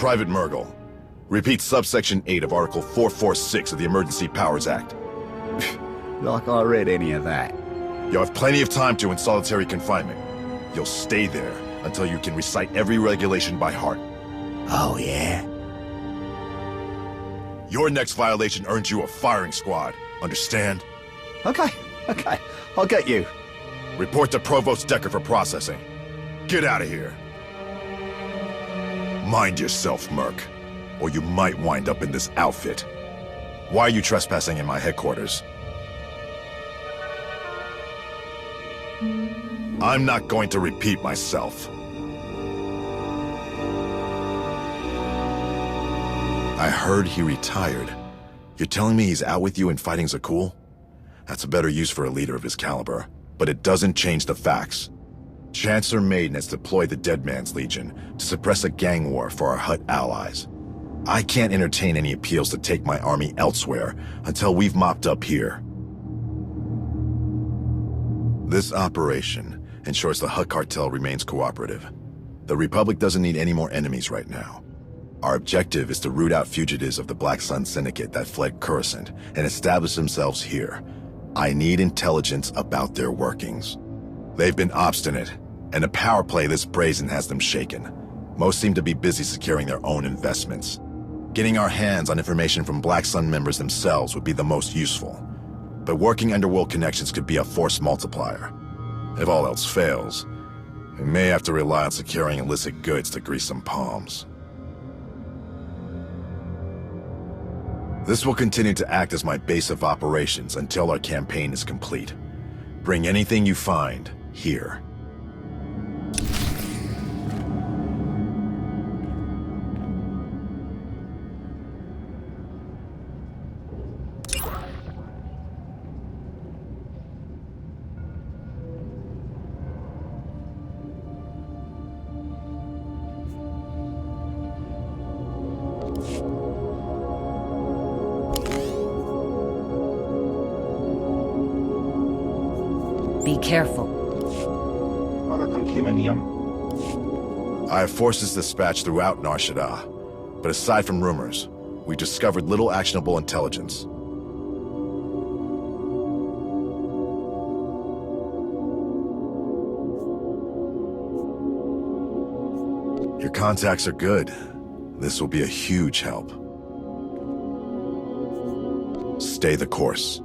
Private Murgle. Repeat subsection 8 of Article 446 of the Emergency Powers Act. Like I read any of that. You'll have plenty of time to in solitary confinement. You'll stay there until you can recite every regulation by heart. Oh, yeah? Your next violation earns you a firing squad. Understand? Okay. I'll get you. Report to Provost Decker for processing. Get out of here. Mind yourself, Merc, or you might wind up in this outfit. Why are you trespassing in my headquarters? I'm not going to repeat myself. I heard he retired. You're telling me he's out with you and fighting Zakul? That's a better use for a leader of his caliber, but it doesn't change the facts. Chancellor Maiden has deployed the Dead Man's Legion to suppress a gang war for our Hutt allies. I can't entertain any appeals to take my army elsewhere until we've mopped up here. This operation ensures the Hutt cartel remains cooperative. The Republic doesn't need any more enemies right now. Our objective is to root out fugitives of the Black Sun Syndicate that fled Coruscant and establish themselves here. I need intelligence about their workings. They've been obstinate, and a power play this brazen has them shaken. Most seem to be busy securing their own investments. Getting our hands on information from Black Sun members themselves would be the most useful. But working underworld connections could be a force multiplier. If all else fails, we may have to rely on securing illicit goods to grease some palms. This will continue to act as my base of operations until our campaign is complete. Bring anything you find here. Be careful. I have forces dispatched throughout Nar Shaddaa, but aside from rumors, we discovered little actionable intelligence. Your contacts are good. This will be a huge help. Stay the course.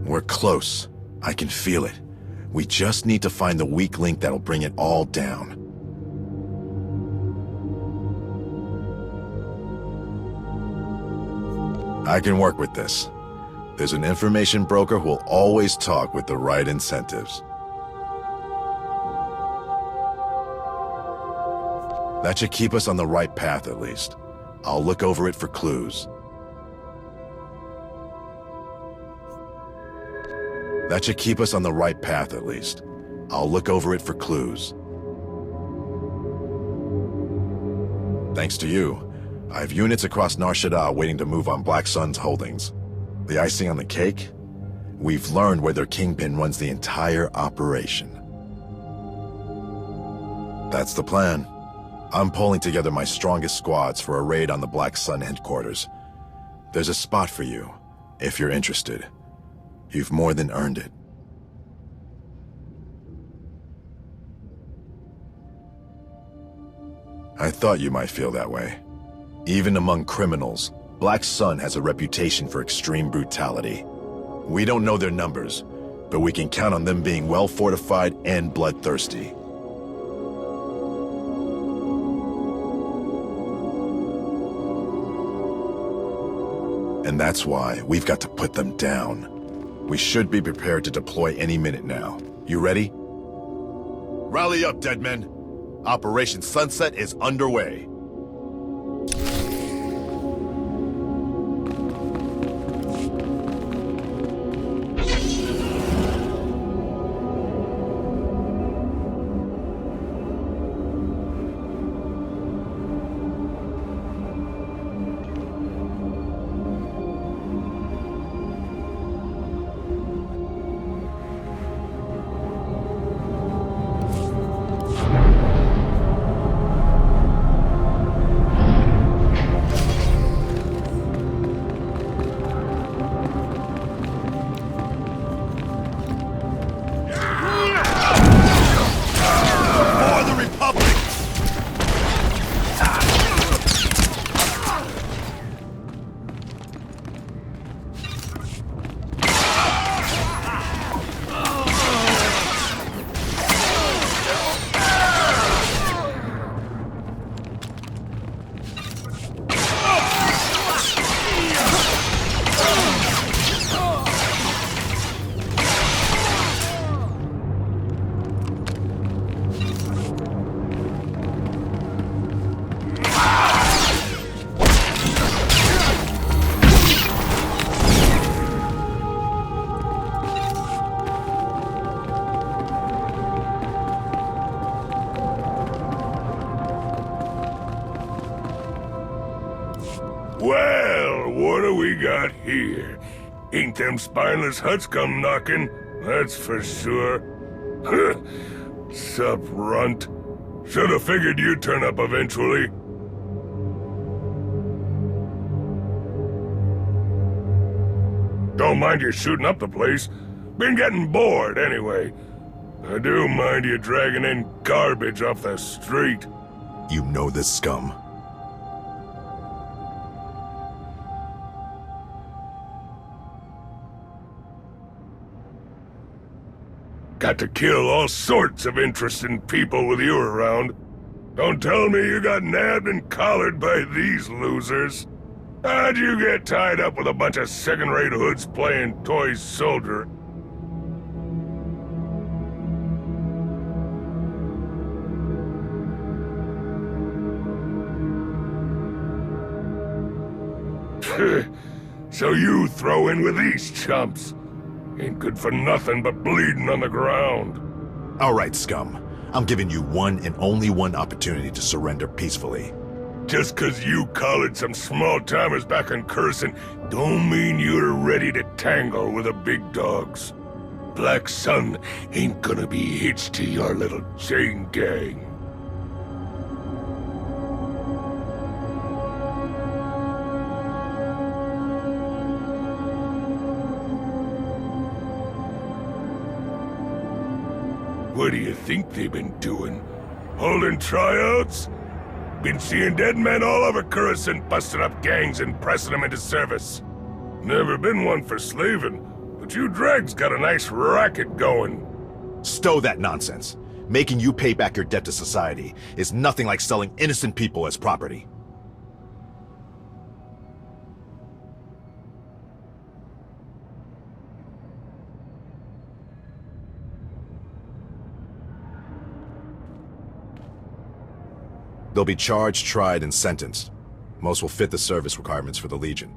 We're close. I can feel it. We just need to find the weak link that'll bring it all down. I can work with this. There's an information broker who'll always talk with the right incentives. That should keep us on the right path at least. I'll look over it for clues. That should keep us on the right path at least. I'll look over it for clues. Thanks to you, I have units across Nar Shaddaa waiting to move on Black Sun's holdings. The icing on the cake? We've learned where their kingpin runs the entire operation. That's the plan. I'm pulling together my strongest squads for a raid on the Black Sun headquarters. There's a spot for you, if you're interested. You've more than earned it. I thought you might feel that way. Even among criminals, Black Sun has a reputation for extreme brutality. We don't know their numbers, but we can count on them being well fortified and bloodthirsty. And that's why we've got to put them down. We should be prepared to deploy any minute now. You ready? Rally up, dead men. Operation Sunset is underway. Well, what do we got here? Ain't them spineless huts come knocking, that's for sure. Sup, runt? Should've figured you'd turn up eventually. Don't mind you shooting up the place. Been getting bored, anyway. I do mind you dragging in garbage off the street. You know this scum. Got to kill all sorts of interesting people with you around. Don't tell me you got nabbed and collared by these losers. How'd you get tied up with a bunch of second-rate hoods playing toy soldier? So you throw in with these chumps. Ain't good for nothing but bleeding on the ground. All right, scum. I'm giving you one and only one opportunity to surrender peacefully. Just 'cause you collared some small-timers back in Curson, don't mean you're ready to tangle with the big dogs. Black Sun ain't gonna be hitched to your little chain gang. What do you think they've been doing? Holding tryouts? Been seeing dead men all over Coruscant busting up gangs and pressing them into service. Never been one for slaving, but you dregs got a nice racket going. Stow that nonsense. Making you pay back your debt to society is nothing like selling innocent people as property. They'll be charged, tried, and sentenced. Most will fit the service requirements for the Legion.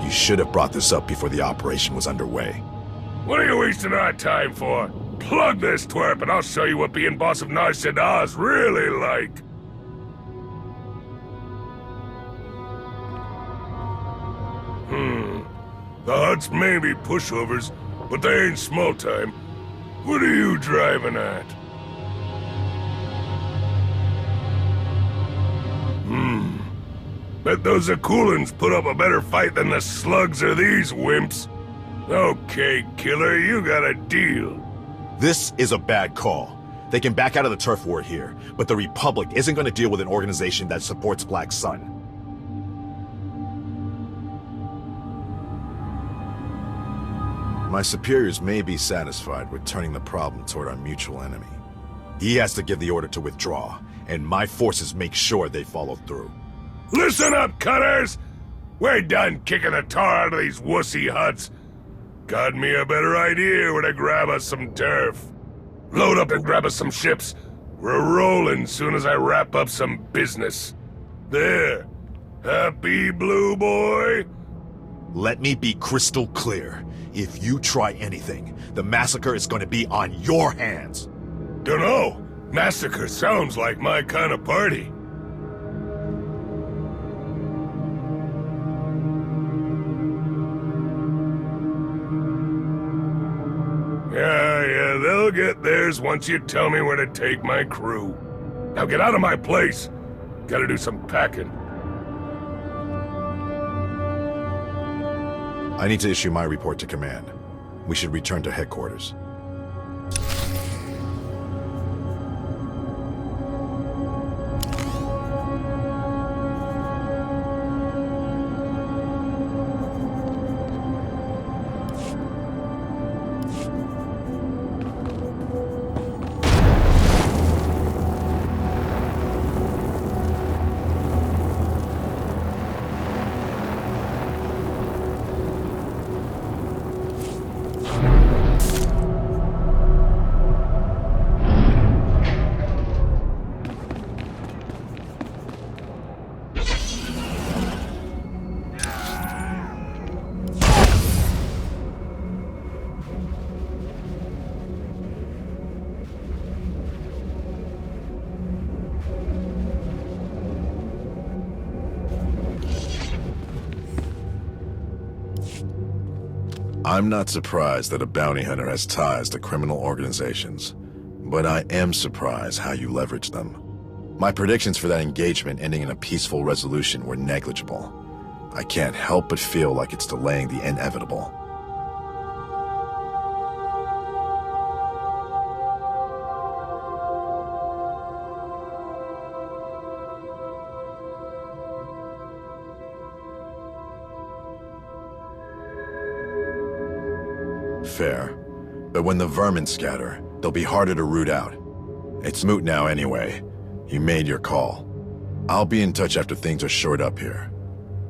You should have brought this up before the operation was underway. What are you wasting our time for? Plug this twerp and I'll show you what being boss of Nar Shaddaa is really like. The Hutts may be pushovers, but they ain't small time. What are you driving at? Bet those Akulans put up a better fight than the slugs or these wimps. Okay, killer, you got a deal. This is a bad call. They can back out of the turf war here, but the Republic isn't going to deal with an organization that supports Black Sun. My superiors may be satisfied with turning the problem toward our mutual enemy. He has to give the order to withdraw, and my forces make sure they follow through. Listen up, cutters! We're done kicking the tar out of these wussy Hutts. Got me a better idea where to grab us some turf. Load up and grab us some ships. We're rolling soon as I wrap up some business. There. Happy, blue boy? Let me be crystal clear. If you try anything, the massacre is going to be on your hands. Dunno. Massacre sounds like my kind of party. Yeah, they'll get theirs once you tell me where to take my crew. Now get out of my place. Gotta do some packing. I need to issue my report to command. We should return to headquarters. I'm not surprised that a bounty hunter has ties to criminal organizations, but I am surprised how you leverage them. My predictions for that engagement ending in a peaceful resolution were negligible. I can't help but feel like it's delaying the inevitable. Fair. But when the vermin scatter, they'll be harder to root out. It's moot now anyway. You made your call. I'll be in touch after things are shored up here.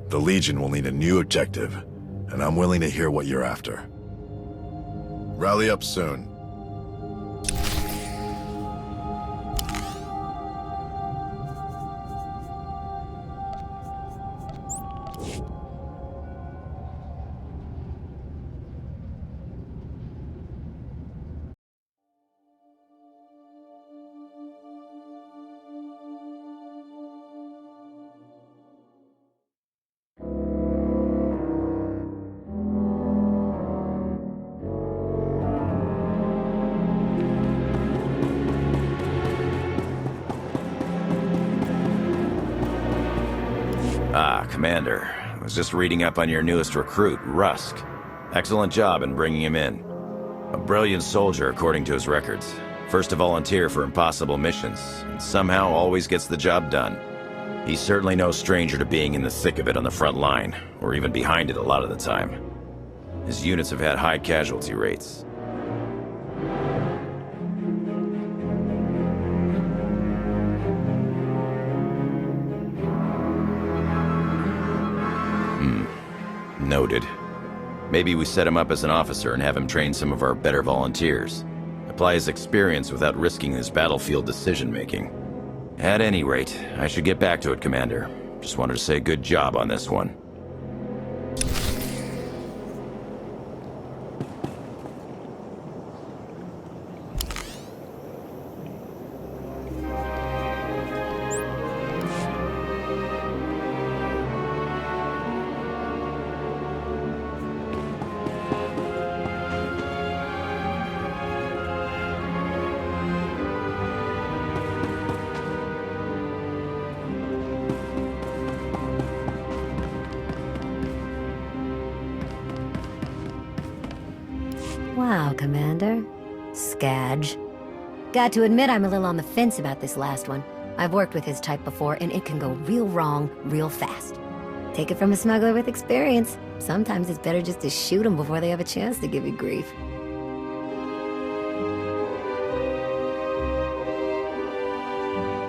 The Legion will need a new objective, and I'm willing to hear what you're after. Rally up soon. Commander, was just reading up on your newest recruit, Rusk. Excellent job in bringing him in. A brilliant soldier, according to his records. First to volunteer for impossible missions, and somehow always gets the job done. He's certainly no stranger to being in the thick of it on the front line, or even behind it a lot of the time. His units have had high casualty rates. Noted. Maybe we set him up as an officer and have him train some of our better volunteers. Apply his experience without risking his battlefield decision-making. At any rate, I should get back to it, Commander. Just wanted to say good job on this one. Wow, Commander. Skadge. Got to admit I'm a little on the fence about this last one. I've worked with his type before, and it can go real wrong real fast. Take it from a smuggler with experience. Sometimes it's better just to shoot them before they have a chance to give you grief.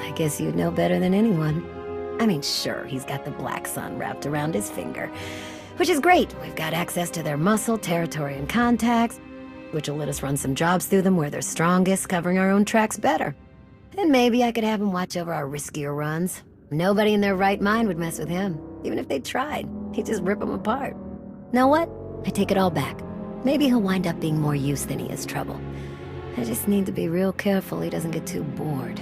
I guess you'd know better than anyone. I mean, sure, he's got the Black Sun wrapped around his finger, which is great. We've got access to their muscle, territory, and contacts, which will let us run some jobs through them where they're strongest, covering our own tracks better. And maybe I could have him watch over our riskier runs. Nobody in their right mind would mess with him. Even if they tried, he'd just rip them apart. Know what? I take it all back. Maybe he'll wind up being more use than he is trouble. I just need to be real careful he doesn't get too bored.